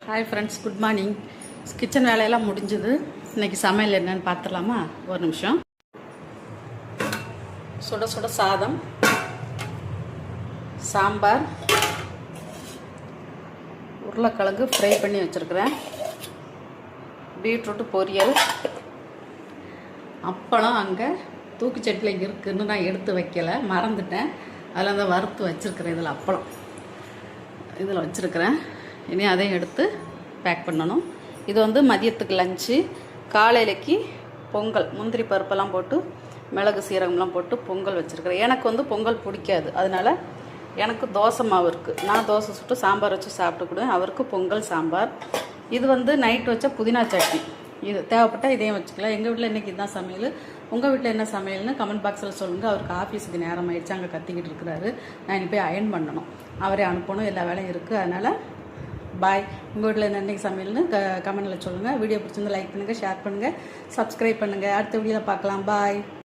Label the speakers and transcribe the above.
Speaker 1: Hi friends, good morning. Kitchen வேலையெல்லாம் முடிஞ்சுது. இன்றைக்கி சமையல் என்னன்னு பார்த்துடலாமா? ஒரு நிமிஷம். சுட சுட சாதம், சாம்பார், உருளைக்கிழங்கு ஃப்ரை பண்ணி வச்சுருக்கிறேன், பீட்ரூட்டு பொரியல், அப்பளம் அங்கே தூக்குச்சட்டியில் இருக்குதுன்னு நான் எடுத்து வைக்கலை, மறந்துட்டேன். அதில் அந்த வறுத்து வச்சுருக்கிறேன். இதில் அப்பளம் இதில் வச்சுருக்கிறேன். இனி அதையும் எடுத்து பேக் பண்ணணும். இது வந்து மதியத்துக்கு லஞ்சு. காலையிலக்கு பொங்கல், முந்திரி பருப்பெல்லாம் போட்டு மிளகு சீரகம்லாம் போட்டு பொங்கல் வச்சுருக்கிறேன். எனக்கு வந்து பொங்கல் பிடிக்காது, அதனால் எனக்கு தோசை மாவு இருக்குது. நான் தோசை சுட்டு சாம்பார் வச்சு சாப்பிட்டுக்கிடுவேன். அவருக்கு பொங்கல் சாம்பார். இது வந்து நைட்டு வச்ச புதினா சட்னி. இது தேவைப்பட்டால் இதையும் வச்சுக்கலாம். எங்கள் வீட்டில் இன்றைக்கி இதுதான் சமையல். உங்கள் வீட்டில் என்ன சமையல்னு கமெண்ட் பாக்ஸில் சொல்லுங்கள். அவருக்கு ஆஃபீஸுக்கு நேரம் ஆயிடுச்சு, அங்கே கத்திக்கிட்டு இருக்கிறாரு. நான் இனி போய் அயர்ன் பண்ணணும், அவரே அனுப்பணும், எல்லா வேலையும் இருக்குது. அதனால் பாய். உங்கள் வீட்டில் என்ன இன்றைக்கி சமையல்னு கமெண்டில் சொல்லுங்கள். வீடியோ பிடிச்சிருந்து லைக் பண்ணுங்கள், ஷேர் பண்ணுங்கள், சப்ஸ்கிரைப் பண்ணுங்கள். அடுத்த வீடியோவில் பார்க்கலாம். பாய்.